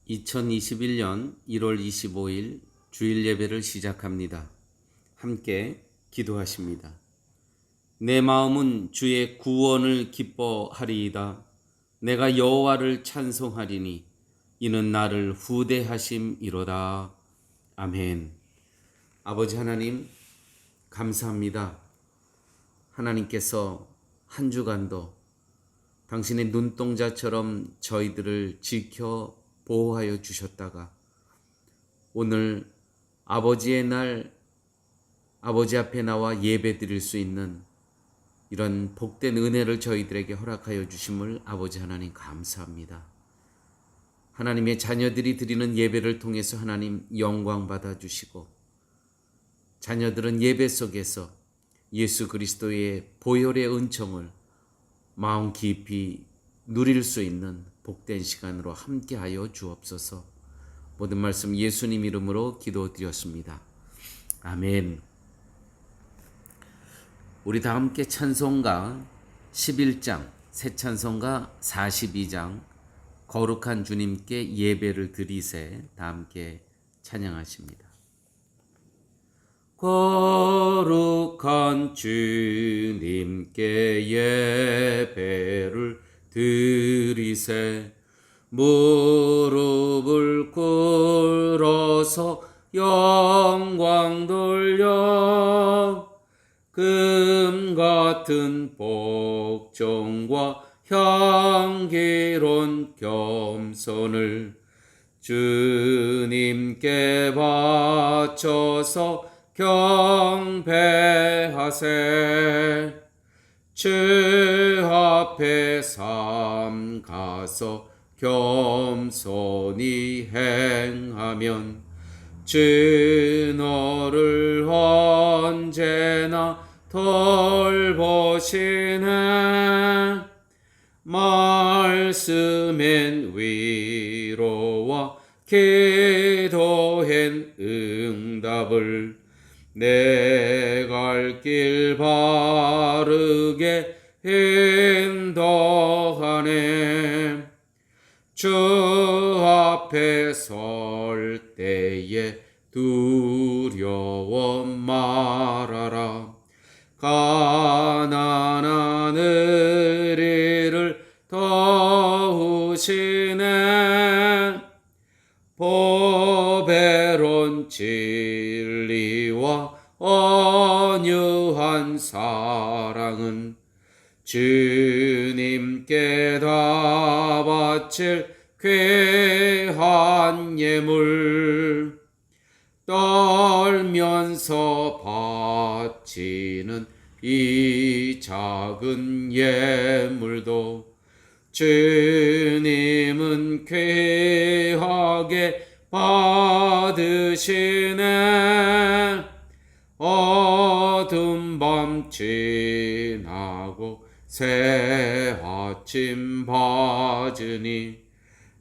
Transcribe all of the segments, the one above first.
2021년 1월 25일 주일 예배를 시작합니다. 함께 기도하십니다. 내 마음은 주의 구원을 기뻐하리이다. 내가 여호와를 찬송하리니 이는 나를 후대하심이로다. 아멘. 아버지 하나님 감사합니다. 하나님께서 한 주간도 당신의 눈동자처럼 저희들을 지켜 보호하여 주셨다가 오늘 아버지의 날 아버지 앞에 나와 예배 드릴 수 있는 이런 복된 은혜를 저희들에게 허락하여 주심을 아버지 하나님 감사합니다. 하나님의 자녀들이 드리는 예배를 통해서 하나님 영광 받아 주시고 자녀들은 예배 속에서 예수 그리스도의 보혈의 은총을 마음 깊이 누릴 수 있는 복된 시간으로 함께하여 주옵소서. 모든 말씀 예수님 이름으로 기도드렸습니다. 아멘. 우리 다 함께 찬송가 11장, 새 찬송가 42장 거룩한 주님께 예배를 드리세 다 함께 찬양하십니다. 거룩한 주님께 예배를 드리세 무릎을 꿇어서 영광 돌려 금 같은 복종과 향기로운 겸손을 주님께 바쳐서 경배하세 주 앞에 삼가서 겸손히 행하면 주 너를 언제나 돌보시네 말씀엔 위로와 기도엔 응답을 내 갈 길 바르게 인도하네 주 앞에 설 때에 두려워 말아라 가난한 의리를 도우시네 보배로운 진리와 온유한 사랑은 주님께 다 바칠 귀한 예물 떨면서 바치는 이 작은 예물도 주님은 귀하게 받으시네 어두운 밤 지나고 새 아침 받으니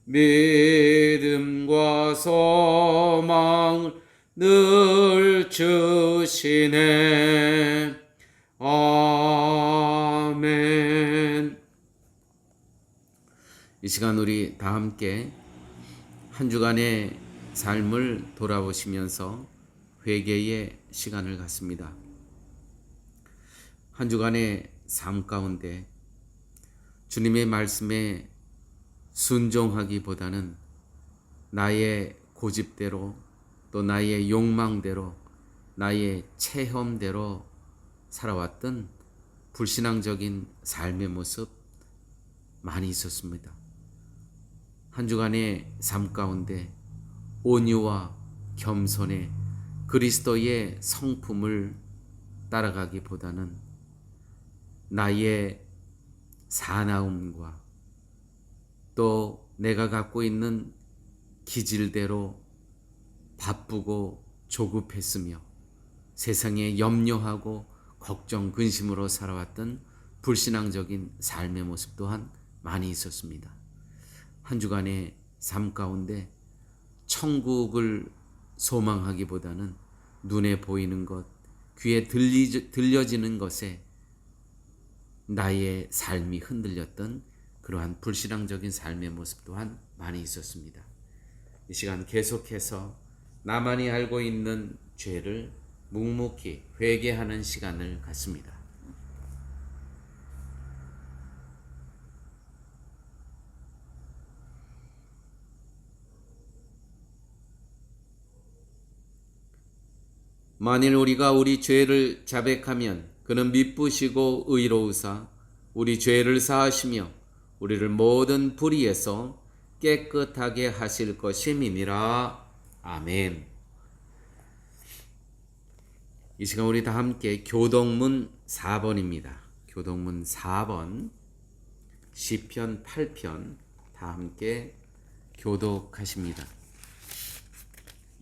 믿음과 소망을 늘 주시네 아멘. 이 시간 우리 다 함께 한 주간의 삶을 돌아보시면서 회개의 시간을 갖습니다. 한 주간의 삶 가운데 주님의 말씀에 순종하기보다는 나의 고집대로 또 나의 욕망대로 나의 체험대로 살아왔던 불신앙적인 삶의 모습 많이 있었습니다. 한 주간의 삶 가운데 온유와 겸손의 그리스도의 성품을 따라가기보다는 나의 사나움과 또 내가 갖고 있는 기질대로 바쁘고 조급했으며 세상에 염려하고 걱정, 근심으로 살아왔던 불신앙적인 삶의 모습 또한 많이 있었습니다. 한 주간의 삶 가운데 천국을 소망하기보다는 눈에 보이는 것, 귀에 들려지는 것에 나의 삶이 흔들렸던 그러한 불신앙적인 삶의 모습 또한 많이 있었습니다. 이 시간 계속해서 나만이 알고 있는 죄를 묵묵히 회개하는 시간을 갖습니다. 만일 우리가 우리 죄를 자백하면 그는 미쁘시고 의로우사 우리 죄를 사하시며 우리를 모든 불의에서 깨끗하게 하실 것임이니라. 아멘. 이 시간 우리 다 함께 교동문 4번입니다. 교동문 4번 시편 8편 다 함께 교독하십니다.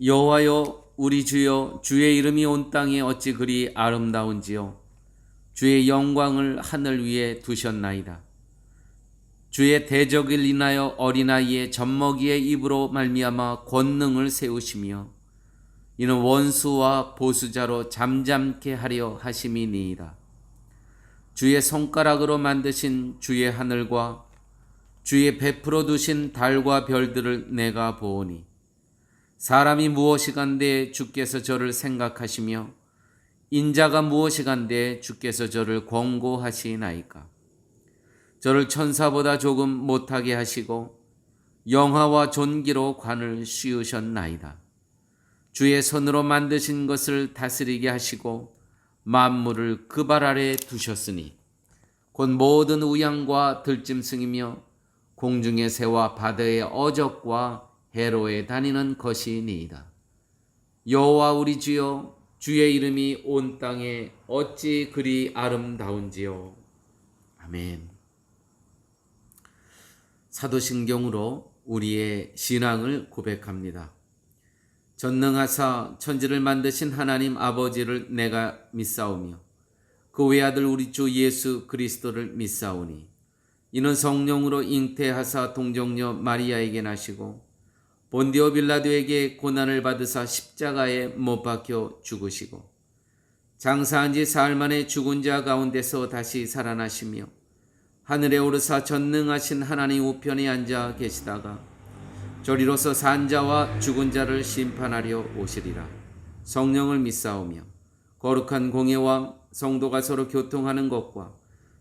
여호와여 우리 주여 주의 이름이 온 땅에 어찌 그리 아름다운지요. 주의 영광을 하늘 위에 두셨나이다. 주의 대적을 인하여 어린아이의 젖먹이의 입으로 말미암아 권능을 세우시며 이는 원수와 보수자로 잠잠케 하려 하심이니이다. 주의 손가락으로 만드신 주의 하늘과 주의 베풀어 두신 달과 별들을 내가 보오니 사람이 무엇이간데 주께서 저를 생각하시며 인자가 무엇이간데 주께서 저를 권고하시나이까. 저를 천사보다 조금 못하게 하시고 영화와 존귀로 관을 씌우셨나이다. 주의 손으로 만드신 것을 다스리게 하시고 만물을 그 발 아래 두셨으니 곧 모든 우양과 들짐승이며 공중의 새와 바다의 어적과 해로에 다니는 것이니이다. 여호와 우리 주여 주의 이름이 온 땅에 어찌 그리 아름다운지요. 아멘. 사도신경으로 우리의 신앙을 고백합니다. 전능하사 천지를 만드신 하나님 아버지를 내가 믿사오며 그 외아들 우리 주 예수 그리스도를 믿사오니 이는 성령으로 잉태하사 동정녀 마리아에게 나시고 본디오 빌라도에게 고난을 받으사 십자가에 못 박혀 죽으시고 장사한 지 사흘 만에 죽은 자 가운데서 다시 살아나시며 하늘에 오르사 전능하신 하나님 우편에 앉아 계시다가 저리로서 산 자와 죽은 자를 심판하려 오시리라. 성령을 믿사오며 거룩한 공예와 성도가 서로 교통하는 것과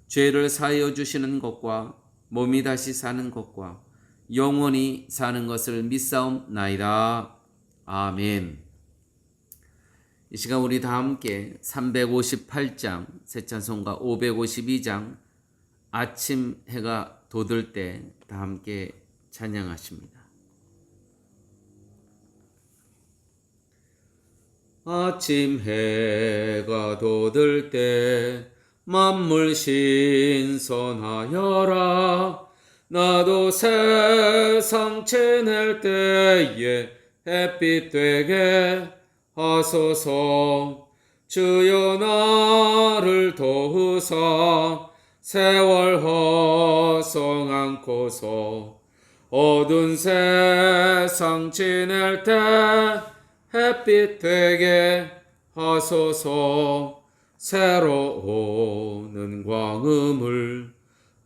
죄를 사하여 주시는 것과 몸이 다시 사는 것과 영원히 사는 것을 믿사옵나이다. 아멘. 이 시간 우리 다 함께 358장 새찬송가 552장 아침 해가 돋을 때 다 함께 찬양하십니다. 아침 해가 돋을 때 만물 신선하여라. 나도 세상 지낼 때에 햇빛 되게 하소서. 주여 나를 도우사 세월 허송 않고서 어두운 세상 지낼 때 햇빛 되게 하소서. 새로오는 광음을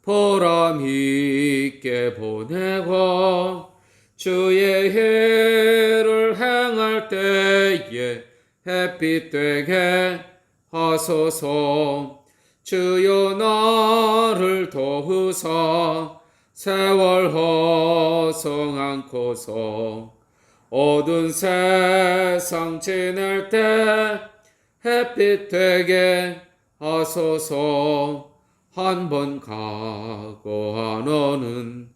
보람 있게 보내고 주의 일을 행할 때에 햇빛 되게 하소서. 주여 나를 도우사 세월 허송 않고서 어두운 세상 지낼 때 햇빛 되게 하소서. 한 번 가고 한 어는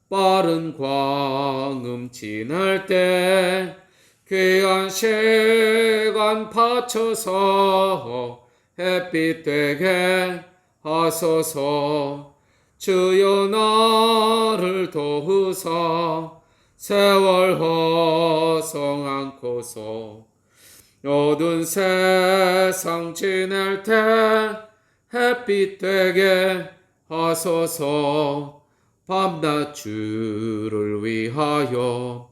빠른 광음 지날 때 귀한 시간 바쳐서 햇빛 되게 하소서. 주여 나를 도우사 세월 허송 않고서 어두운 세상 지낼 때 햇빛 되게 하소서. 밤낮 주를 위하여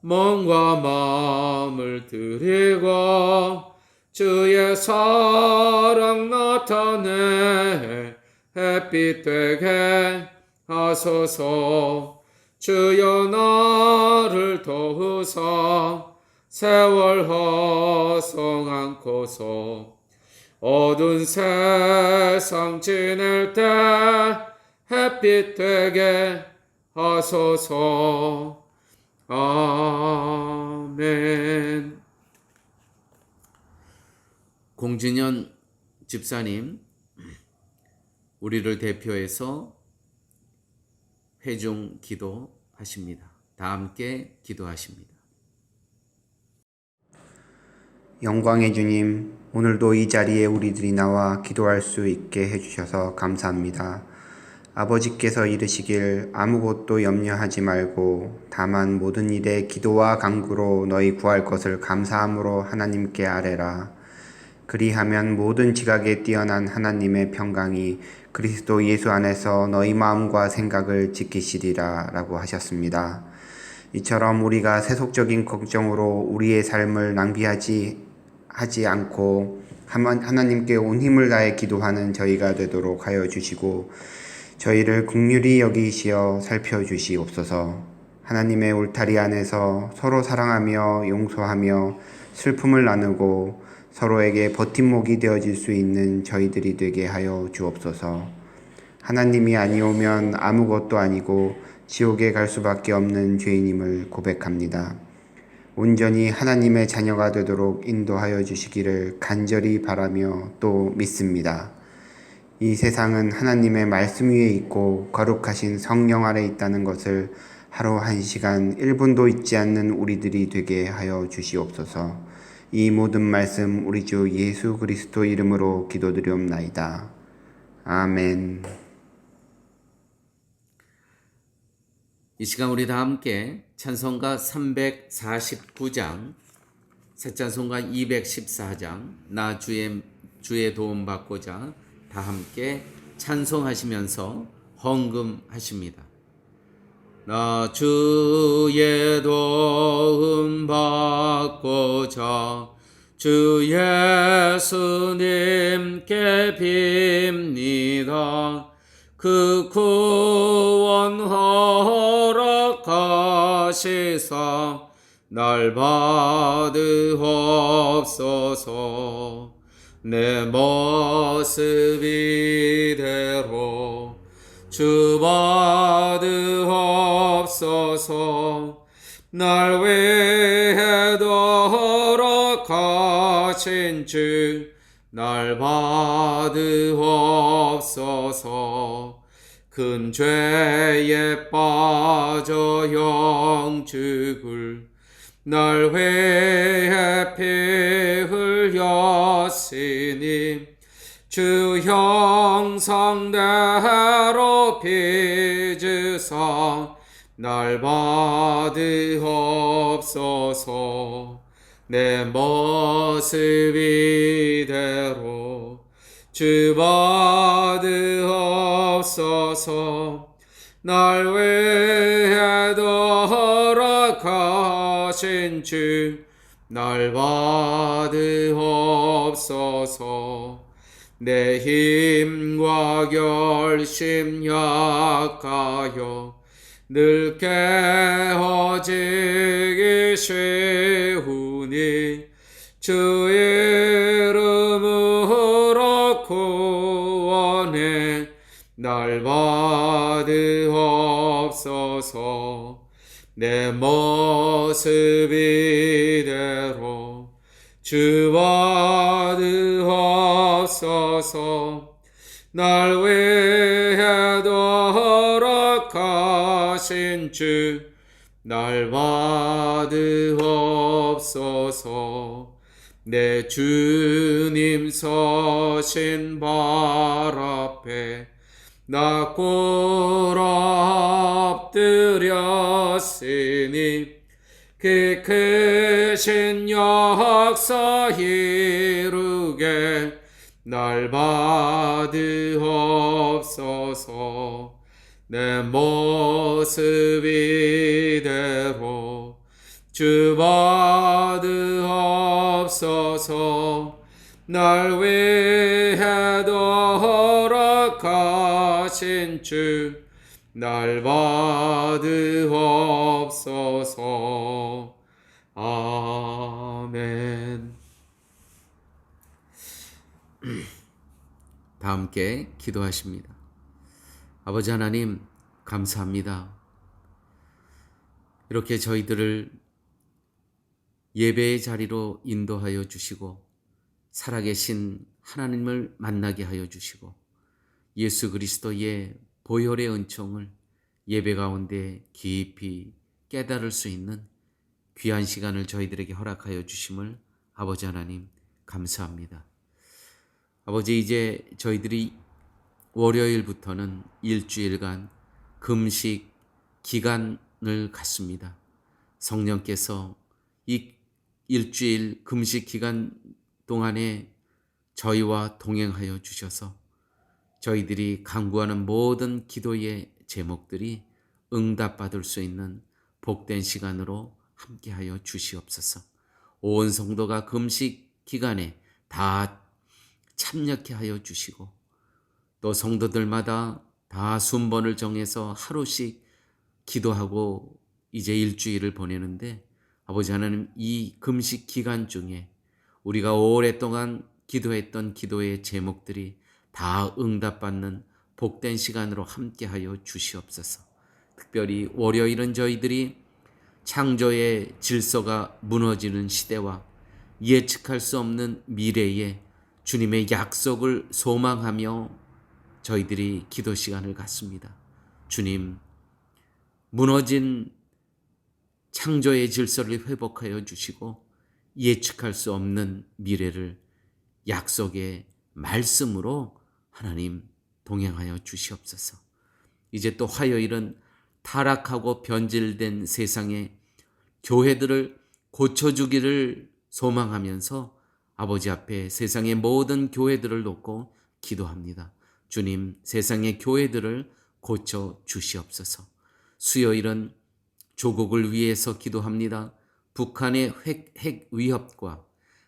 몸과 마음을 드리고 주의 사랑 나타내 햇빛 되게 하소서. 주여 나를 도우사 세월 허송 않고서 어두운 세상 지낼 때 햇빛 되게 하소서. 아멘. 공진현 집사님, 우리를 대표해서 회중 기도하십니다. 다 함께 기도하십니다. 영광의 주님, 오늘도 이 자리에 우리들이 나와 기도할 수 있게 해주셔서 감사합니다. 아버지께서 이르시길 아무것도 염려하지 말고 다만 모든 일에 기도와 간구로 너희 구할 것을 감사함으로 하나님께 아뢰라. 그리하면 모든 지각에 뛰어난 하나님의 평강이 그리스도 예수 안에서 너희 마음과 생각을 지키시리라 라고 하셨습니다. 이처럼 우리가 세속적인 걱정으로 우리의 삶을 낭비하지 않고 하나님께 온 힘을 다해 기도하는 저희가 되도록 하여 주시고 저희를 긍휼히 여기시어 살펴주시옵소서. 하나님의 울타리 안에서 서로 사랑하며 용서하며 슬픔을 나누고 서로에게 버팀목이 되어질 수 있는 저희들이 되게 하여 주옵소서. 하나님이 아니오면 아무것도 아니고 지옥에 갈 수밖에 없는 죄인임을 고백합니다. 온전히 하나님의 자녀가 되도록 인도하여 주시기를 간절히 바라며 또 믿습니다. 이 세상은 하나님의 말씀 위에 있고 거룩하신 성령 아래 있다는 것을 하루 1시간 1분도 잊지 않는 우리들이 되게 하여 주시옵소서. 이 모든 말씀 우리 주 예수 그리스도 이름으로 기도드리옵나이다. 아멘. 이 시간 우리 다 함께 찬송가 349장, 새 찬송가 214장, 나 주의 도움 받고자 다 함께 찬송하시면서 헌금하십니다. 나 주의 도움 받고자 주 예수님께 빕니다. 그 구원 허락하시사 날 받으옵소서. 내 모습 이대로 주 받으옵소서. 날 위해도 허락하신 주 날 받으옵소서. 큰 죄에 빠져 영죽을 날 위해 피 흘렸으니 주 형상대로 빚으사 날 받으옵소서. 내 모습 이대로 주 받으옵소서. 날 위해도 허락하신 주 날 받으옵소서. 내 힘과 결심 약하여 늘 깨어지기 쉬우니 주 이름으로 구원해 날 받으옵소서. 내 모습 이대로 주 받으옵소서. 날 위해도 허락하신 주 날 받으옵소서. 내 주님 서신 발 앞에 나 꿇어 엎드렸으니 그 크신 역사 이루게 날 받으옵소서. 내 모습 이대로 주 받으옵소서. 날 위해도 허락하신 주 날 받으옵소서. 아멘. 다 함께 기도하십니다. 아버지 하나님, 감사합니다. 이렇게 저희들을 예배의 자리로 인도하여 주시고 살아계신 하나님을 만나게 하여 주시고 예수 그리스도의 보혈의 은총을 예배 가운데 깊이 깨달을 수 있는 귀한 시간을 저희들에게 허락하여 주심을 아버지 하나님 감사합니다. 아버지, 이제 저희들이 월요일부터는 일주일간 금식 기간을 갖습니다. 성령께서 이 일주일 금식 기간 동안에 저희와 동행하여 주셔서 저희들이 간구하는 모든 기도의 제목들이 응답받을 수 있는 복된 시간으로 함께하여 주시옵소서. 온 성도가 금식 기간에 다 참여케 하여 주시고 또 성도들마다 다 순번을 정해서 하루씩 기도하고 이제 일주일을 보내는데 아버지 하나님, 이 금식 기간 중에 우리가 오랫동안 기도했던 기도의 제목들이 다 응답받는 복된 시간으로 함께하여 주시옵소서. 특별히 월요일은 저희들이 창조의 질서가 무너지는 시대와 예측할 수 없는 미래에 주님의 약속을 소망하며 저희들이 기도 시간을 갖습니다. 주님, 무너진 창조의 질서를 회복하여 주시고 예측할 수 없는 미래를 약속의 말씀으로 하나님 동행하여 주시옵소서. 이제 또 화요일은 타락하고 변질된 세상의 교회들을 고쳐주기를 소망하면서 아버지 앞에 세상의 모든 교회들을 놓고 기도합니다. 주님, 세상의 교회들을 고쳐 주시옵소서. 수요일은 조국을 위해서 기도합니다. 북한의 핵 위협과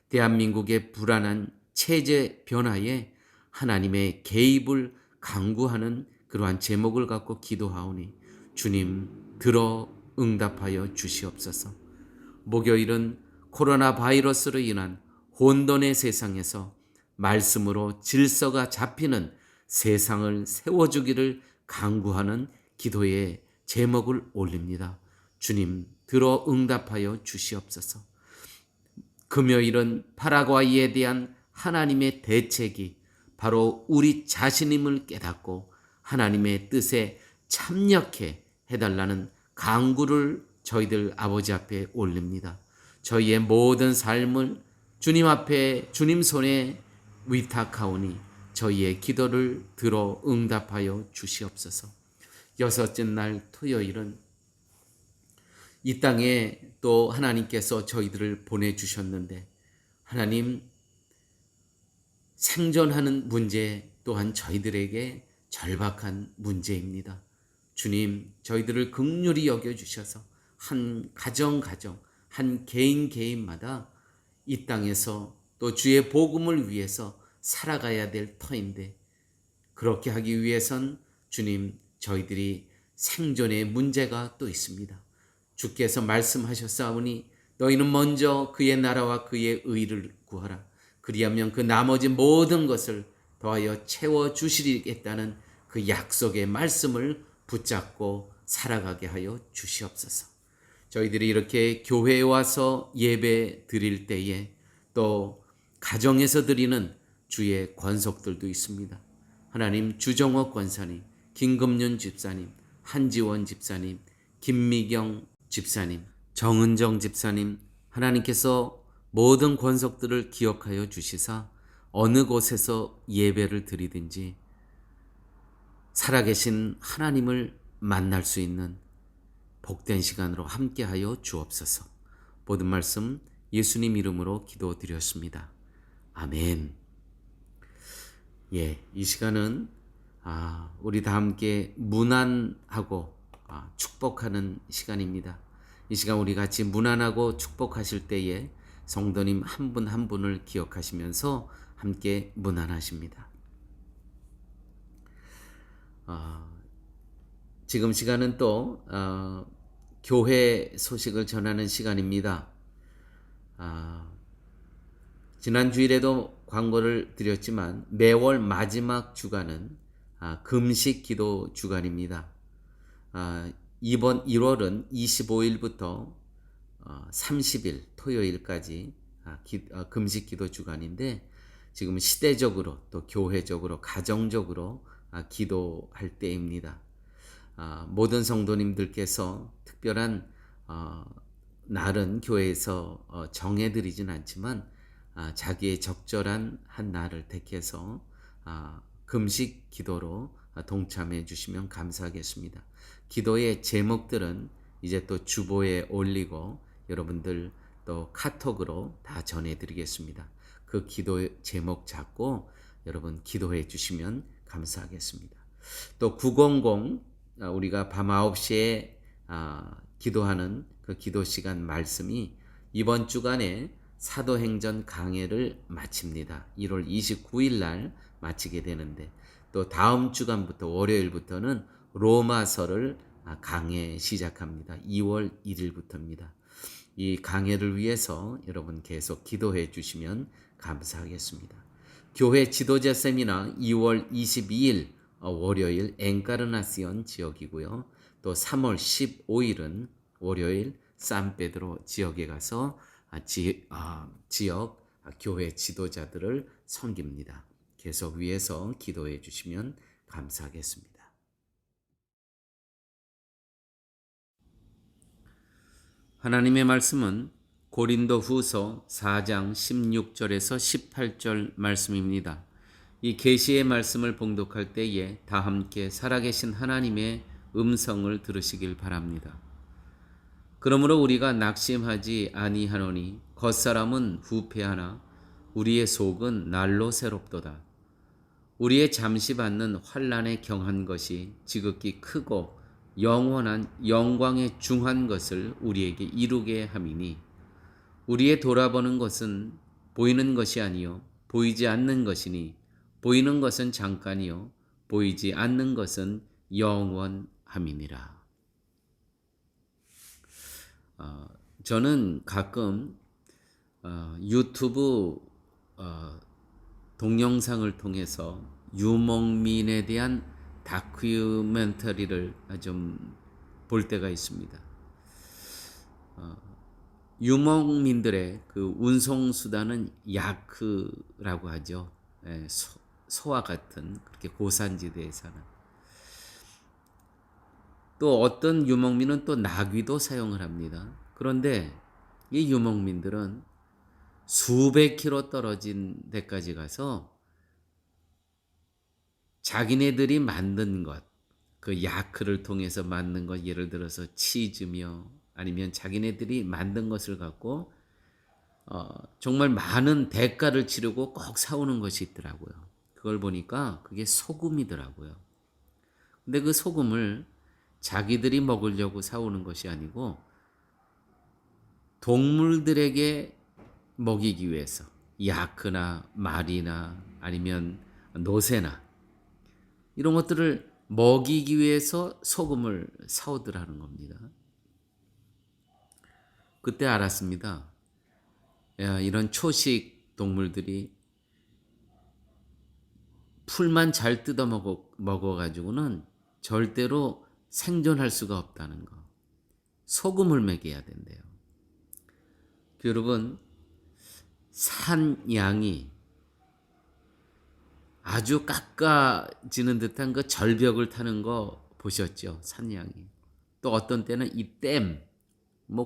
대한민국의 불안한 체제 변화에 하나님의 개입을 강구하는 그러한 제목을 갖고 기도하오니 주님, 들어 응답하여 주시옵소서. 목요일은 코로나 바이러스로 인한 혼돈의 세상에서 말씀으로 질서가 잡히는 세상을 세워주기를 강구하는 기도의 제목을 올립니다. 주님, 들어 응답하여 주시옵소서. 금요일은 파라과이에 대한 하나님의 대책이 바로 우리 자신임을 깨닫고 하나님의 뜻에 참여케 해달라는 간구를 저희들 아버지 앞에 올립니다. 저희의 모든 삶을 주님 앞에 주님 손에 위탁하오니 저희의 기도를 들어 응답하여 주시옵소서. 여섯째 날 토요일은 이 땅에 또 하나님께서 저희들을 보내주셨는데 하나님, 생존하는 문제 또한 저희들에게 절박한 문제입니다. 주님, 저희들을 긍휼히 여겨주셔서 한 가정 한 개인마다 이 땅에서 또 주의 복음을 위해서 살아가야 될 터인데 그렇게 하기 위해선 주님, 저희들이 생존의 문제가 또 있습니다. 주께서 말씀하셨사오니 너희는 먼저 그의 나라와 그의 의를 구하라. 그리하면 그 나머지 모든 것을 더하여 채워주시리겠다는 그 약속의 말씀을 붙잡고 살아가게 하여 주시옵소서. 저희들이 이렇게 교회에 와서 예배 드릴 때에 또 가정에서 드리는 주의 권속들도 있습니다. 하나님, 주정옥 권사님, 김금윤 집사님, 한지원 집사님, 김미경 집사님, 정은정 집사님, 하나님께서 모든 권속들을 기억하여 주시사 어느 곳에서 예배를 드리든지 살아계신 하나님을 만날 수 있는 복된 시간으로 함께하여 주옵소서. 모든 말씀 예수님 이름으로 기도드렸습니다. 아멘. 이 시간은 우리 다 함께 문안하고 축복하는 시간입니다. 이 시간 우리 같이 문안하고 축복하실 때에 성도님 한 분 한 분을 기억하시면서 함께 문안하십니다. 지금 시간은 또 교회 소식을 전하는 시간입니다. 지난 주일에도 광고를 드렸지만 매월 마지막 주간은 금식 기도 주간입니다. 이번 1월은 25일부터 30일 토요일까지 금식 기도 주간인데 지금 시대적으로 또 교회적으로 가정적으로 기도할 때입니다. 모든 성도님들께서 특별한 날은 교회에서 정해드리진 않지만 자기의 적절한 한 날을 택해서 금식 기도로 동참해 주시면 감사하겠습니다. 기도의 제목들은 이제 또 주보에 올리고 여러분들 또 카톡으로 다 전해드리겠습니다. 그 기도 제목 잡고 여러분 기도해 주시면 감사하겠습니다. 또 900 우리가 밤 9시에 기도하는 그 기도 시간 말씀이 이번 주간에 사도행전 강해를 마칩니다. 1월 29일 날 마치게 되는데 또 다음 주간부터 월요일부터는 로마서를 강해 시작합니다. 2월 1일부터입니다. 이 강해를 위해서 여러분 계속 기도해 주시면 감사하겠습니다. 교회 지도자 세미나 2월 22일 월요일 엔카르나시온 지역이고요. 또 3월 15일은 월요일 산페드로 지역에 가서 지역 교회 지도자들을 섬깁니다. 계속 위해서 기도해 주시면 감사하겠습니다. 하나님의 말씀은 고린도 후서 4장 16절에서 18절 말씀입니다. 이 계시의 말씀을 봉독할 때에 다 함께 살아계신 하나님의 음성을 들으시길 바랍니다. 그러므로 우리가 낙심하지 아니하노니 겉사람은 후패하나 우리의 속은 날로 새롭도다. 우리의 잠시 받는 환난에 경한 것이 지극히 크고 영원한 영광에 중한 것을 우리에게 이루게 함이니 우리의 돌아보는 것은 보이는 것이 아니요 보이지 않는 것이니 보이는 것은 잠깐이요 보이지 않는 것은 영원함이니라. 저는 가끔 유튜브 동영상을 통해서 유목민에 대한 다큐멘터리를 좀 볼 때가 있습니다. 유목민들의 그 운송수단은 야크라고 하죠. 소와 같은 그렇게 고산지대에 사는. 또 어떤 유목민은 또 나귀도 사용을 합니다. 그런데 이 유목민들은 수백 킬로 떨어진 데까지 가서 자기네들이 만든 것, 그 야크를 통해서 만든 것, 예를 들어서 치즈며 아니면 자기네들이 만든 것을 갖고 정말 많은 대가를 치르고 꼭 사오는 것이 있더라고요. 그걸 보니까 그게 소금이더라고요. 근데 그 소금을 자기들이 먹으려고 사오는 것이 아니고 동물들에게 먹이기 위해서 야크나 말이나 아니면 노새나 이런 것들을 먹이기 위해서 소금을 사오더라는 겁니다. 그때 알았습니다. 이런 초식 동물들이 풀만 잘 뜯어 먹어가지고는 절대로 생존할 수가 없다는 거. 소금을 먹여야 된대요. 여러분, 산양이 아주 깎아지는 듯한 그 절벽을 타는 거 보셨죠? 산양이. 또 어떤 때는 이 댐,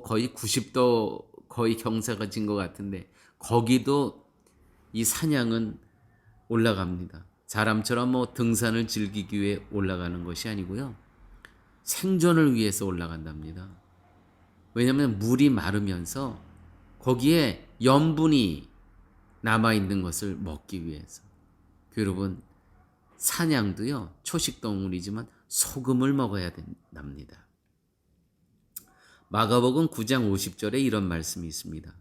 거의 90도 거의 경사가 진 것 같은데 거기도 이 산양은 올라갑니다. 사람처럼 등산을 즐기기 위해 올라가는 것이 아니고요. 생존을 위해서 올라간답니다. 왜냐하면 물이 마르면서 거기에 염분이 남아있는 것을 먹기 위해서. 여러분, 사냥도요, 초식동물이지만 소금을 먹어야 된답니다. 마가복음 9장 50절에 이런 말씀이 있습니다.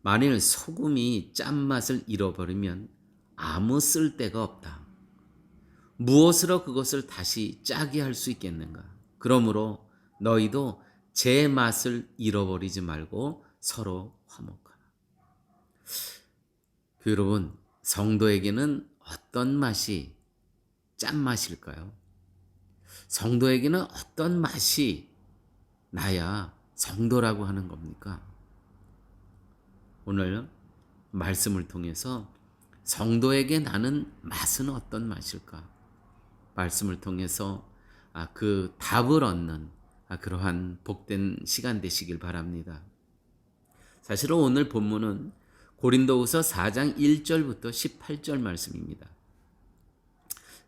만일 소금이 짠맛을 잃어버리면 아무 쓸데가 없다. 무엇으로 그것을 다시 짜게 할 수 있겠는가? 그러므로 너희도 제 맛을 잃어버리지 말고 서로 화목하라. 여러분, 성도에게는 어떤 맛이 짠맛일까요? 성도에게는 어떤 맛이 나야 성도라고 하는 겁니까? 오늘 말씀을 통해서 성도에게 나는 맛은 어떤 맛일까? 말씀을 통해서 그 답을 얻는 그러한 복된 시간 되시길 바랍니다. 사실은 오늘 본문은 고린도후서 4장 1절부터 18절 말씀입니다.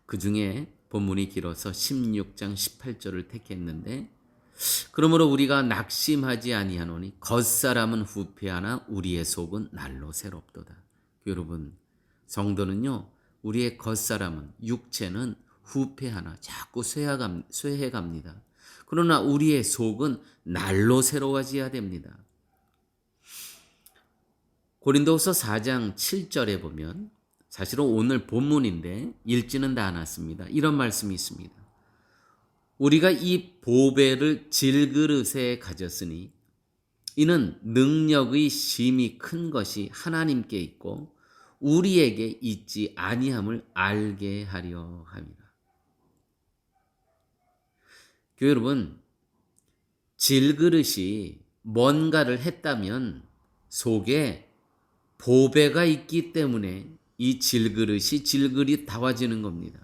그 중에 본문이 길어서 16장 18절을 택했는데, 그러므로 우리가 낙심하지 아니하노니 겉사람은 후패하나 우리의 속은 날로 새롭도다. 여러분, 성도는요, 우리의 겉사람은, 육체는 후패하나 자꾸 쇠해갑니다. 그러나 우리의 속은 날로 새로워져야 됩니다. 고린도후서 4장 7절에 보면, 사실은 오늘 본문인데 읽지는 않았습니다. 이런 말씀이 있습니다. 우리가 이 보배를 질그릇에 가졌으니 이는 능력의 심히 큰 것이 하나님께 있고 우리에게 있지 아니함을 알게 하려 함이라. 교회 여러분, 질그릇이 뭔가를 했다면 속에 보배가 있기 때문에 이 질그릇이 다워지는 겁니다.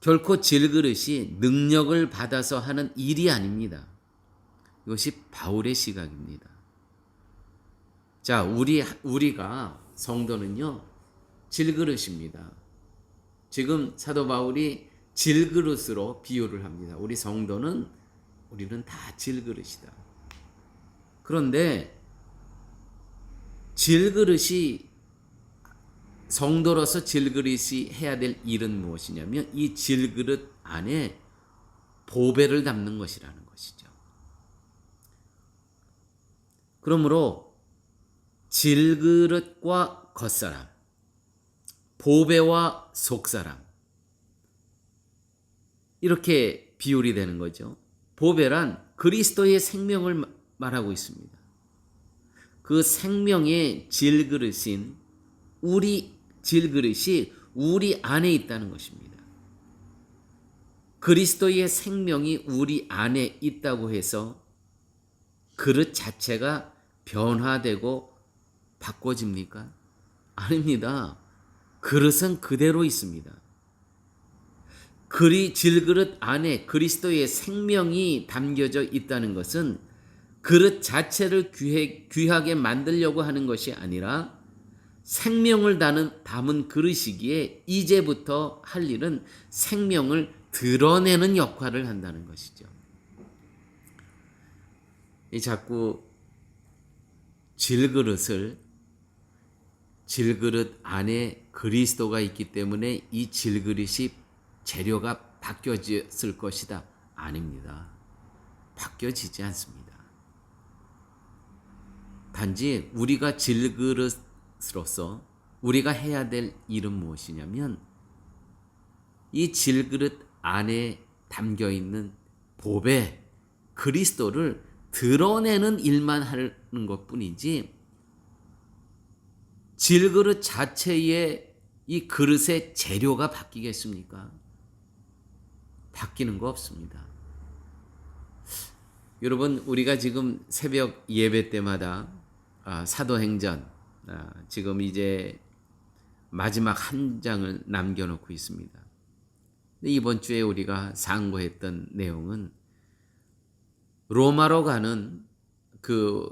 결코 질그릇이 능력을 받아서 하는 일이 아닙니다. 이것이 바울의 시각입니다. 자, 우리가 성도는요, 질그릇입니다. 지금 사도 바울이 질그릇으로 비유를 합니다. 우리는 다 질그릇이다. 그런데 성도로서 질그릇이 해야 될 일은 무엇이냐면 이 질그릇 안에 보배를 담는 것이라는 것이죠. 그러므로 질그릇과 겉사람, 보배와 속사람, 이렇게 비율이 되는 거죠. 보배란 그리스도의 생명을 말하고 있습니다. 그 생명의 질그릇이 우리 안에 있다는 것입니다. 그리스도의 생명이 우리 안에 있다고 해서 그릇 자체가 변화되고 바꿔집니까? 아닙니다. 그릇은 그대로 있습니다. 질그릇 안에 그리스도의 생명이 담겨져 있다는 것은 그릇 자체를 귀하게 만들려고 하는 것이 아니라 생명을 담은 그릇이기에 이제부터 할 일은 생명을 드러내는 역할을 한다는 것이죠. 자꾸 질그릇 안에 그리스도가 있기 때문에 이 질그릇이 재료가 바뀌어졌을 것이다. 아닙니다. 바뀌어지지 않습니다. 단지 우리가 질그릇으로서 우리가 해야 될 일은 무엇이냐면 이 질그릇 안에 담겨있는 보배, 그리스도를 드러내는 일만 하는 것뿐이지 질그릇 자체의 이 그릇의 재료가 바뀌겠습니까? 바뀌는 거 없습니다. 여러분, 우리가 지금 새벽 예배 때마다 사도행전 지금 이제 마지막 한 장을 남겨놓고 있습니다. 근데 이번 주에 우리가 상고했던 내용은 로마로 가는 그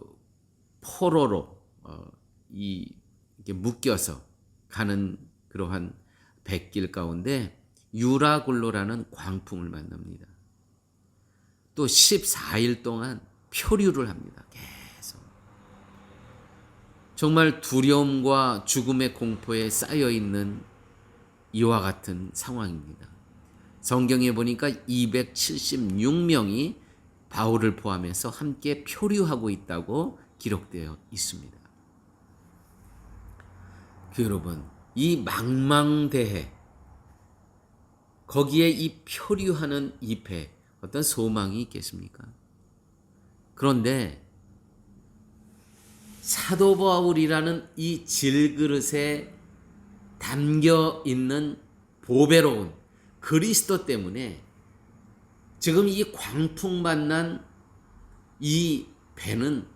포로로 이렇게 묶여서 가는 그러한 백길 가운데 유라굴로라는 광풍을 만납니다. 또 14일 동안 표류를 합니다. 계속. 정말 두려움과 죽음의 공포에 쌓여있는 이와 같은 상황입니다. 성경에 보니까 276명이 바울을 포함해서 함께 표류하고 있다고 기록되어 있습니다. 여러분, 이 망망대해, 거기에 이 표류하는 이 배, 어떤 소망이 있겠습니까? 그런데 사도 바울이라는 이 질그릇에 담겨 있는 보배로운 그리스도 때문에 지금 이 광풍 만난 이 배는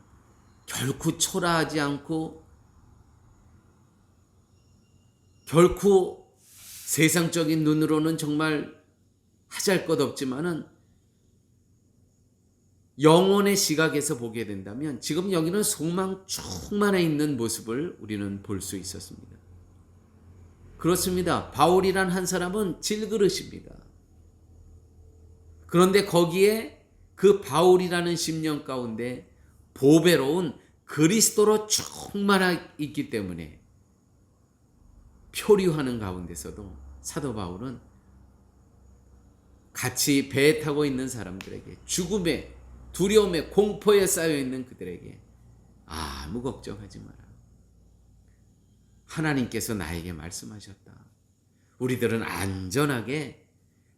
결코 초라하지 않고 결코 세상적인 눈으로는 정말 하잘것없지만은 영혼의 시각에서 보게 된다면 지금 여기는 소망 충만해 있는 모습을 우리는 볼 수 있었습니다. 그렇습니다. 바울이란 한 사람은 질그릇입니다. 그런데 거기에 그 바울이라는 심령 가운데 보배로운 그리스도로 충만하 있기 때문에 표류하는 가운데서도 사도 바울은 같이 배에 타고 있는 사람들에게 죽음에 두려움에 공포에 쌓여있는 그들에게 아무 걱정하지 마라. 하나님께서 나에게 말씀하셨다. 우리들은 안전하게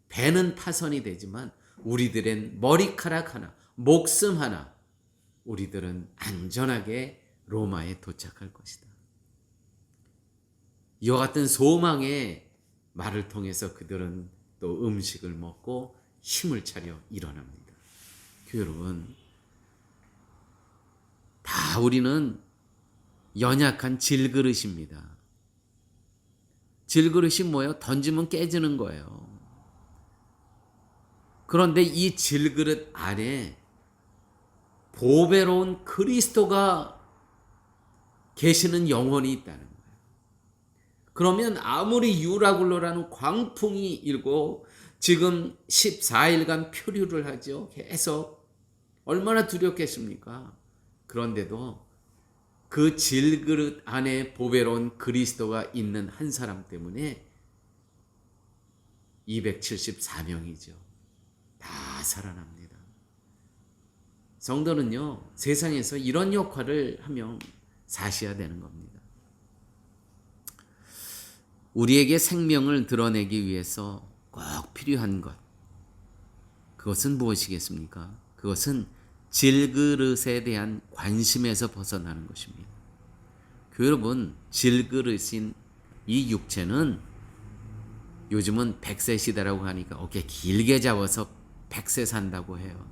배는 파선이 되지만 우리들은 머리카락 하나, 목숨 하나 우리들은 안전하게 로마에 도착할 것이다. 이와 같은 소망의 말을 통해서 그들은 또 음식을 먹고 힘을 차려 일어납니다. 교회 여러분, 다 우리는 연약한 질그릇입니다. 질그릇이 뭐예요? 던지면 깨지는 거예요. 그런데 이 질그릇 안에 보배로운 그리스도가 계시는 영혼이 있다는 거예요. 그러면 아무리 유라굴로라는 광풍이 일고 지금 14일간 표류를 하죠. 계속 얼마나 두렵겠습니까? 그런데도 그 질그릇 안에 보배로운 그리스도가 있는 한 사람 때문에 274명이죠. 다 살아납니다. 성도는요, 세상에서 이런 역할을 하면 사셔야 되는 겁니다. 우리에게 생명을 드러내기 위해서 꼭 필요한 것, 그것은 무엇이겠습니까? 그것은 질그릇에 대한 관심에서 벗어나는 것입니다. 여러분, 질그릇인 이 육체는 요즘은 100세 시대라고 하니까 어깨 길게 잡아서 100세 산다고 해요.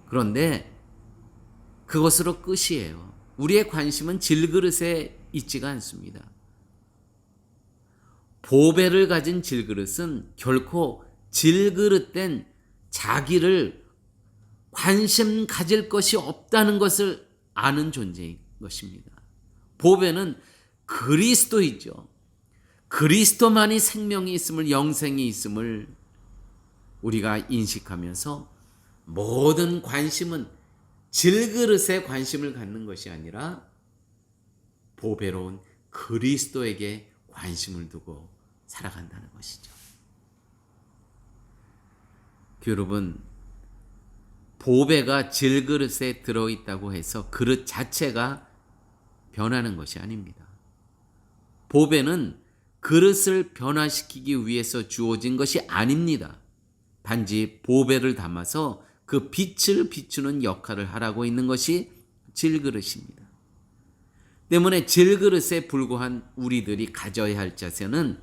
그런데 그것으로 끝이에요. 우리의 관심은 질그릇에 있지가 않습니다. 보배를 가진 질그릇은 결코 질그릇된 자기를 관심 가질 것이 없다는 것을 아는 존재인 것입니다. 보배는 그리스도이죠. 그리스도만이 생명이 있음을, 영생이 있음을 우리가 인식하면서 모든 관심은 질그릇에 관심을 갖는 것이 아니라 보배로운 그리스도에게 관심을 두고 살아간다는 것이죠. 여러분, 보배가 질그릇에 들어있다고 해서 그릇 자체가 변하는 것이 아닙니다. 보배는 그릇을 변화시키기 위해서 주어진 것이 아닙니다. 단지 보배를 담아서 그 빛을 비추는 역할을 하라고 있는 것이 질그릇입니다. 때문에 질그릇에 불과한 우리들이 가져야 할 자세는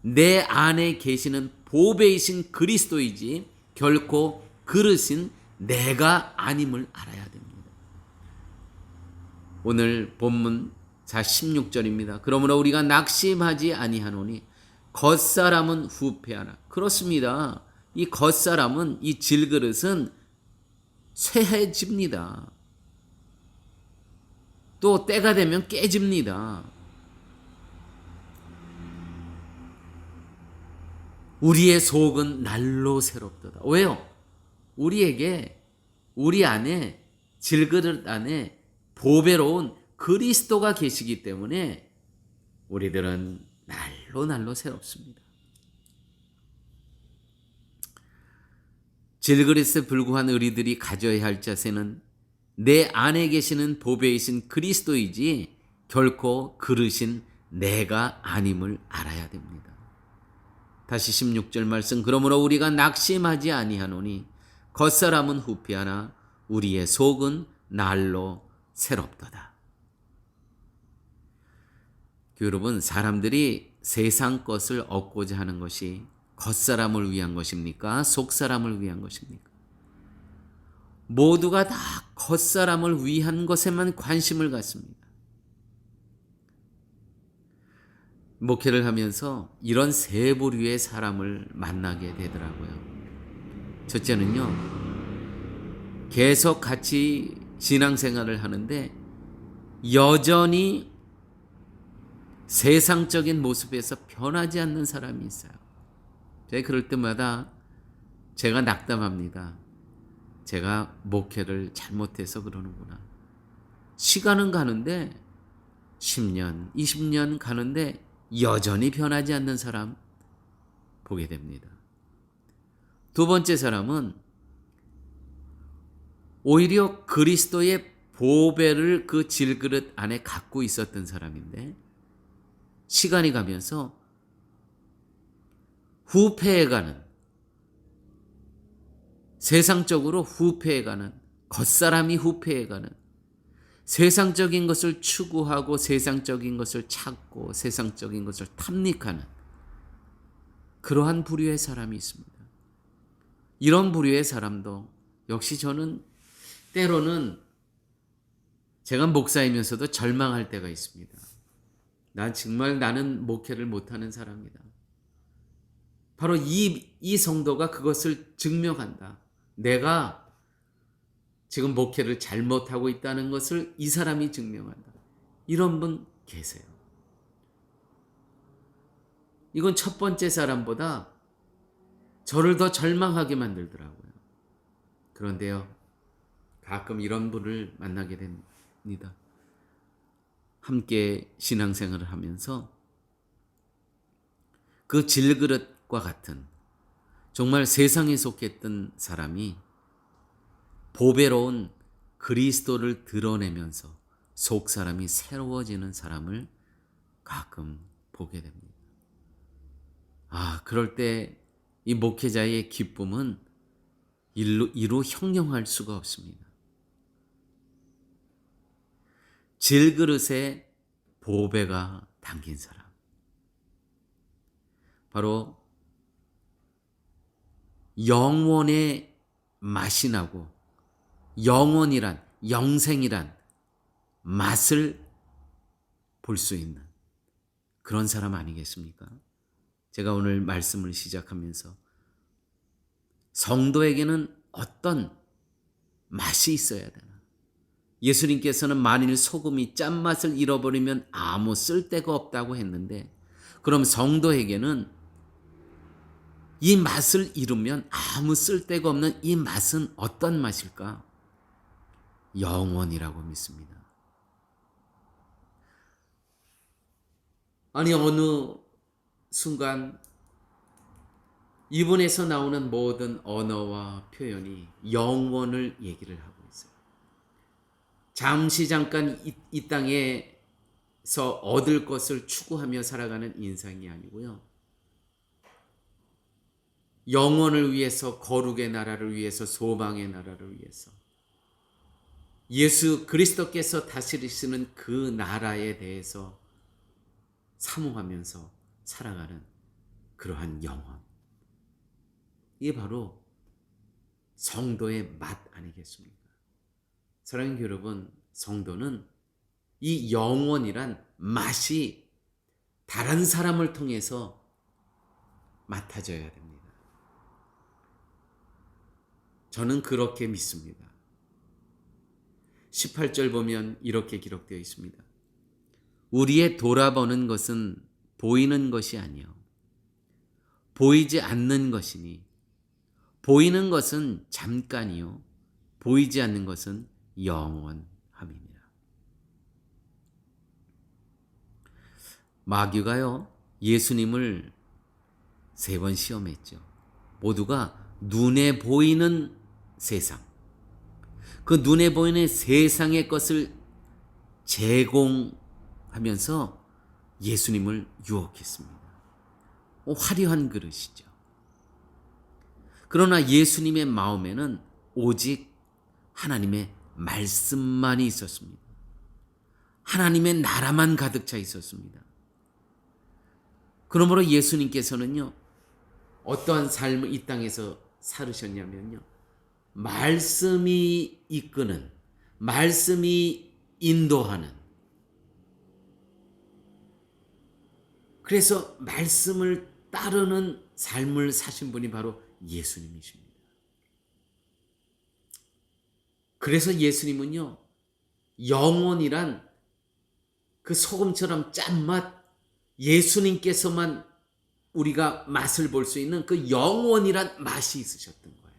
내 안에 계시는 보배이신 그리스도이지 결코 그릇인 내가 아님을 알아야 됩니다. 오늘 본문 16절입니다. 그러므로 우리가 낙심하지 아니하노니 겉사람은 후패하나. 그렇습니다. 이 겉사람은, 이 질그릇은 쇠해집니다. 또 때가 되면 깨집니다. 우리의 속은 날로 새롭도다. 왜요? 우리에게, 우리 안에, 질그릇 안에 보배로운 그리스도가 계시기 때문에 우리들은 날로 새롭습니다. 질그릇에 불과한 우리들이 가져야 할 자세는 내 안에 계시는 보배이신 그리스도이지 결코 그릇인 내가 아님을 알아야 됩니다. 다시 16절 말씀. 그러므로 우리가 낙심하지 아니하노니 겉사람은 후피하나 우리의 속은 날로 새롭도다. 여러분, 사람들이 세상 것을 얻고자 하는 것이 겉사람을 위한 것입니까? 속사람을 위한 것입니까? 모두가 다 겉사람을 위한 것에만 관심을 갖습니다. 목회를 하면서 이런 세 부류의 사람을 만나게 되더라고요. 첫째는요, 계속 같이 신앙생활을 하는데 여전히 세상적인 모습에서 변하지 않는 사람이 있어요. 제가 그럴 때마다 제가 낙담합니다. 제가 목회를 잘못해서 그러는구나. 시간은 가는데 10년, 20년 가는데 여전히 변하지 않는 사람 보게 됩니다. 두 번째 사람은 오히려 그리스도의 보배를 그 질그릇 안에 갖고 있었던 사람인데 시간이 가면서 후패해가는, 세상적으로 후패해가는, 겉사람이 후패해가는, 세상적인 것을 추구하고 세상적인 것을 찾고 세상적인 것을 탐닉하는 그러한 부류의 사람이 있습니다. 이런 부류의 사람도 역시 저는 때로는 제가 목사이면서도 절망할 때가 있습니다. 나는 목회를 못하는 사람이다. 바로 이 성도가 그것을 증명한다. 내가 지금 목회를 잘못하고 있다는 것을 이 사람이 증명한다. 이런 분 계세요. 이건 첫 번째 사람보다 저를 더 절망하게 만들더라고요. 그런데요, 가끔 이런 분을 만나게 됩니다. 함께 신앙생활을 하면서 그 질그릇과 같은 정말 세상에 속했던 사람이 보배로운 그리스도를 드러내면서 속 사람이 새로워지는 사람을 가끔 보게 됩니다. 그럴 때 이 목회자의 기쁨은 이루 형용할 수가 없습니다. 질그릇에 보배가 담긴 사람. 바로 영원의 맛이 나고 영원이란, 영생이란 맛을 볼 수 있는 그런 사람 아니겠습니까? 제가 오늘 말씀을 시작하면서 성도에게는 어떤 맛이 있어야 되나? 예수님께서는 만일 소금이 짠맛을 잃어버리면 아무 쓸데가 없다고 했는데, 그럼 성도에게는 이 맛을 잃으면 아무 쓸데가 없는 이 맛은 어떤 맛일까? 영원이라고 믿습니다. 아니, 어느 순간 이분에서 나오는 모든 언어와 표현이 영원을 얘기를 하고 있어요. 잠깐 이 땅에서 얻을 것을 추구하며 살아가는 인생이 아니고요. 영원을 위해서, 거룩의 나라를 위해서, 소망의 나라를 위해서, 예수 그리스도께서 다스리시는 그 나라에 대해서 사모하면서 살아가는 그러한 영혼. 이게 바로 성도의 맛 아니겠습니까? 사랑하는 여러분, 성도는 이 영원이란 맛이 다른 사람을 통해서 맡아져야 됩니다. 저는 그렇게 믿습니다. 18절 보면 이렇게 기록되어 있습니다. 우리의 돌아보는 것은 보이는 것이 아니요 보이지 않는 것이니, 보이는 것은 잠깐이요 보이지 않는 것은 영원함이니라. 마귀가요, 예수님을 3번 시험했죠. 모두가 눈에 보이는 세상, 그 눈에 보이는 세상의 것을 제공하면서 예수님을 유혹했습니다. 화려한 그릇이죠. 그러나 예수님의 마음에는 오직 하나님의 말씀만이 있었습니다. 하나님의 나라만 가득 차 있었습니다. 그러므로 예수님께서는요, 어떠한 삶을 이 땅에서 살으셨냐면요, 말씀이 이끄는, 말씀이 인도하는, 그래서 말씀을 따르는 삶을 사신 분이 바로 예수님이십니다. 그래서 예수님은요, 영원이란 그 소금처럼 짠맛, 예수님께서만 우리가 맛을 볼 수 있는 그 영원이란 맛이 있으셨던 거예요.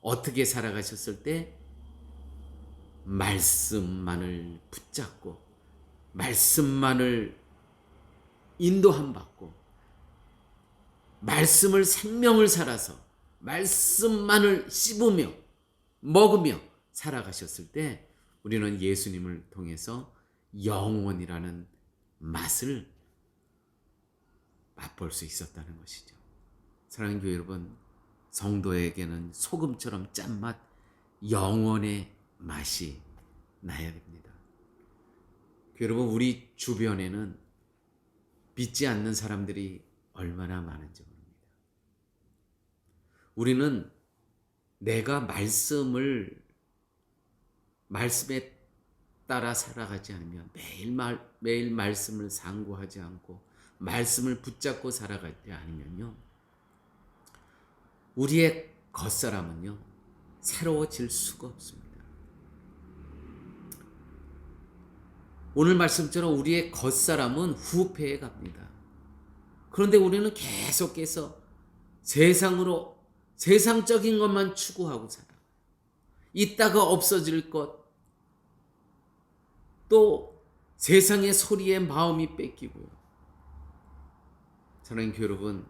어떻게 살아가셨을 때? 말씀만을 붙잡고, 말씀만을 인도함 받고, 말씀을 생명을 살아서 말씀만을 씹으며 먹으며 살아가셨을 때 우리는 예수님을 통해서 영원이라는 맛을 맛볼 수 있었다는 것이죠. 사랑하는 교회 여러분, 성도에게는 소금처럼 짠맛, 영원의 맛이 나야 됩니다. 교회 여러분, 우리 주변에는 믿지 않는 사람들이 얼마나 많은지 모릅니다. 우리는 내가 말씀에 따라 살아가지 않으면, 매일 말씀을 상고하지 않고 말씀을 붙잡고 살아가지 않으면요, 우리의 겉사람은요, 새로워질 수가 없습니다. 오늘 말씀처럼 우리의 겉사람은 후패해 갑니다. 그런데 우리는 계속해서 세상적인 것만 추구하고 살아. 있다가 없어질 것, 또 세상의 소리에 마음이 뺏기고요. 사랑하는 교회 여러분,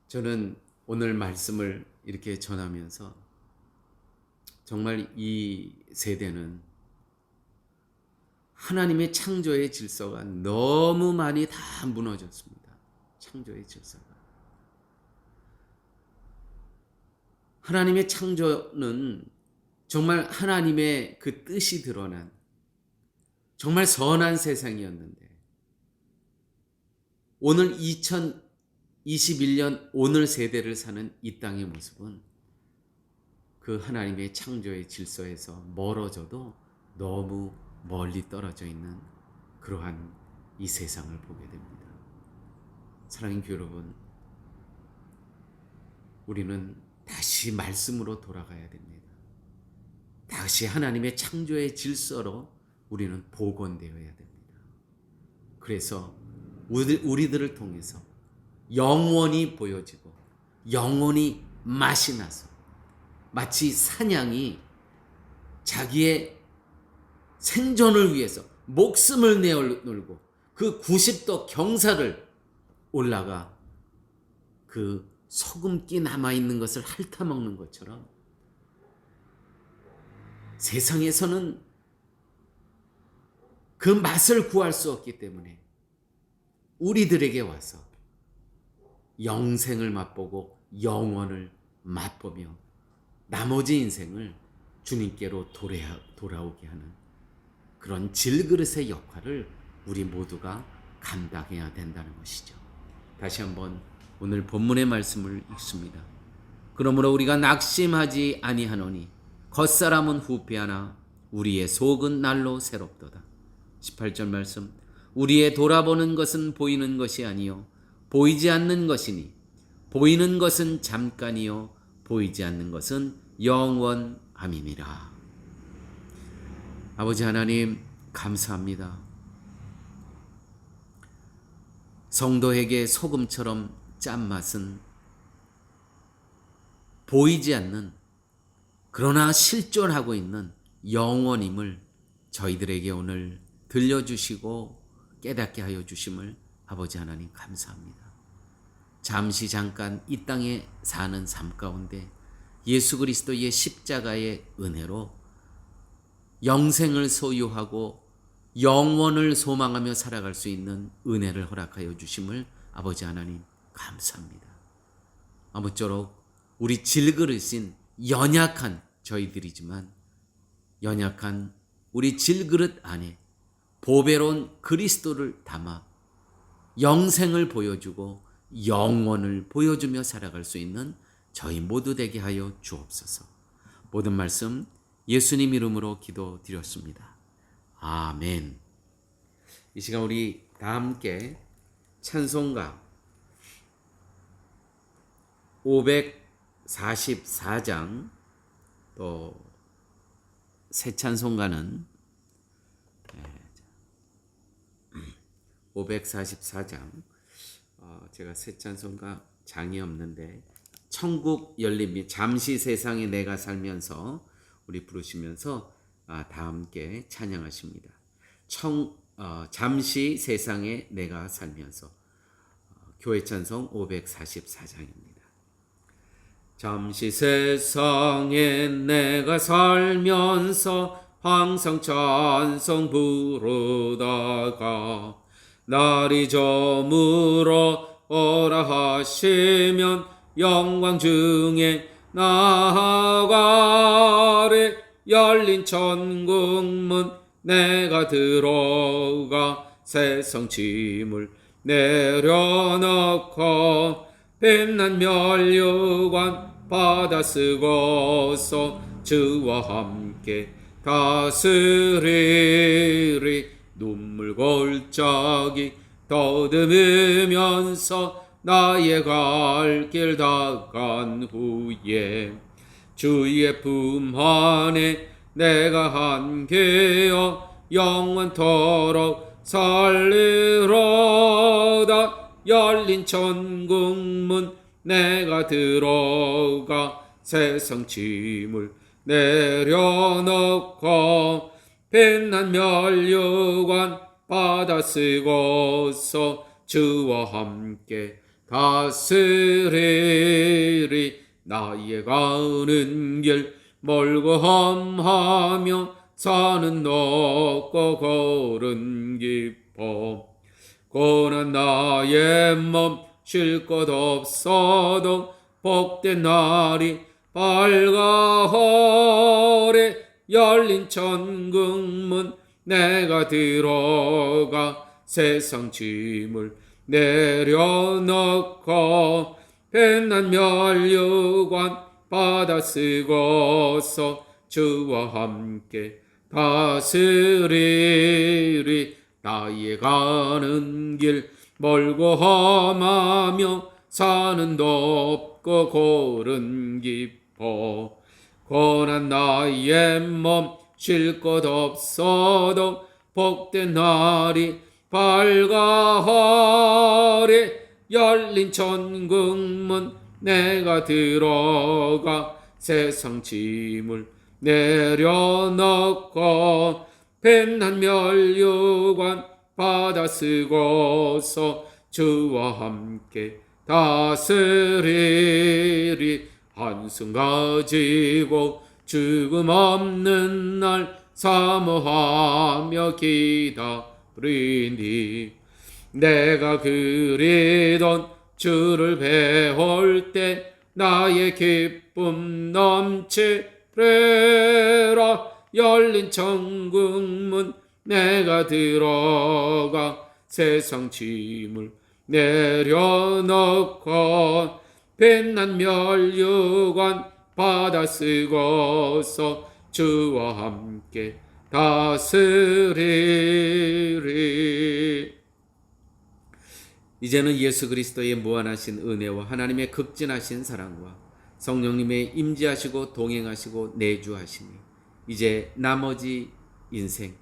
저는 오늘 말씀을 이렇게 전하면서 정말 이 세대는 하나님의 창조의 질서가 너무 많이 다 무너졌습니다. 창조의 질서가. 하나님의 창조는 정말 하나님의 그 뜻이 드러난 정말 선한 세상이었는데, 오늘 2021년 오늘 세대를 사는 이 땅의 모습은 그 하나님의 창조의 질서에서 멀어져도 너무 멀리 떨어져 있는 그러한 이 세상을 보게 됩니다. 사랑하는 교회 여러분, 우리는 다시 말씀으로 돌아가야 됩니다. 다시 하나님의 창조의 질서로 우리는 복원되어야 됩니다. 그래서 우리들을 통해서 영원히 보여지고 영원히 맛이 나서 마치 사냥이 자기의 생존을 위해서 목숨을 내어놀고 그 90도 경사를 올라가 그 소금기 남아있는 것을 핥아먹는 것처럼, 세상에서는 그 맛을 구할 수 없기 때문에 우리들에게 와서 영생을 맛보고 영원을 맛보며 나머지 인생을 주님께로 돌아오게 하는 그런 질그릇의 역할을 우리 모두가 감당해야 된다는 것이죠. 다시 한번 오늘 본문의 말씀을 읽습니다. 그러므로 우리가 낙심하지 아니하노니 겉사람은 후패하나 우리의 속은 날로 새롭도다. 18절 말씀, 우리의 돌아보는 것은 보이는 것이 아니요 보이지 않는 것이니 보이는 것은 잠깐이요 보이지 않는 것은 영원함이니라. 아버지 하나님, 감사합니다. 성도에게 소금처럼 짠맛은 보이지 않는, 그러나 실존하고 있는 영원임을 저희들에게 오늘 들려주시고 깨닫게 하여 주심을 아버지 하나님 감사합니다. 잠깐 이 땅에 사는 삶 가운데 예수 그리스도의 십자가의 은혜로 영생을 소유하고 영원을 소망하며 살아갈 수 있는 은혜를 허락하여 주심을 아버지 하나님 감사합니다. 아무쪼록 우리 질그릇인 연약한 저희들이지만 연약한 우리 질그릇 안에 보배로운 그리스도를 담아 영생을 보여주고 영원을 보여주며 살아갈 수 있는 저희 모두 되게 하여 주옵소서. 모든 말씀 예수님 이름으로 기도드렸습니다. 아멘. 이 시간 우리 다 함께 찬송가 544장 또 새 찬송가는 544장 제가 새 찬송가 장이 없는데 천국 열림 및 잠시 세상에 내가 살면서 우리 부르시면서 다 함께 찬양하십니다. 잠시 세상에 내가 살면서 교회 찬송 544장입니다. 잠시 세상에 내가 살면서 항상 찬송 부르다가 날이 저물어 오라 하시면 영광 중에 나아가리. 열린 천국문 내가 들어가 세상 짐을 내려놓고 빛난 면류관 받아 쓰고서 주와 함께 다스리리. 눈물 골짜기 더듬으면서 나의 갈 길 다 간 후에 주의 품 안에 내가 한계여 영원토록 살리로다. 열린 천국문 내가 들어가 세상 짐을 내려놓고 빛난 면류관 받아 쓰고서 주와 함께 다스리리. 나의 가는 길 멀고 험하며 산은 높고 걸은 깊어 고난 나의 몸 쉴 것 없어도 복된 날이 밝아오리. 열린 천국문 내가 들어가 세상 짐을 내려놓고 빛난 면류관 받아 쓰고서 주와 함께 다스리리. 나의 가는 길 멀고 험하며 산은 높고 골은 깊어 고난 나의 몸 쉴 것 없어도 복된 날이 밝아오리. 열린 천국문 내가 들어가 세상 짐을 내려놓고 빛난 면류관 받아 쓰고서 주와 함께 다스리리. 한숨 가지고 죽음 없는 날 사모하며 기다리니. 내가 그리던 주를 배울 때 나의 기쁨 넘치리라. 열린 천국문 내가 들어가 세상 짐을 내려놓고 빛난 면류관 받아 쓰고서 주와 함께 다스리리. 이제는 예수 그리스도의 무한하신 은혜와 하나님의 극진하신 사랑과 성령님의 임재하시고 동행하시고 내주하시니 이제 나머지 인생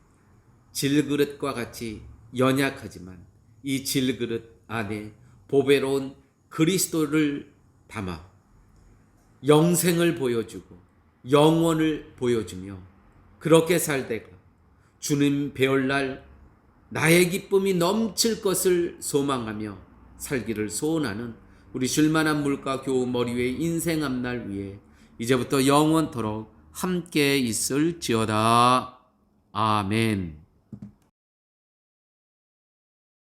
질그릇과 같이 연약하지만 이 질그릇 안에 보배로운 그리스도를 담아 영생을 보여주고 영원을 보여주며 그렇게 살다가 주님 배울 날 나의 기쁨이 넘칠 것을 소망하며 살기를 소원하는 우리 쉴만한 물가 교우 머리 위에 인생 앞날 위에 이제부터 영원토록 함께 있을지어다. 아멘.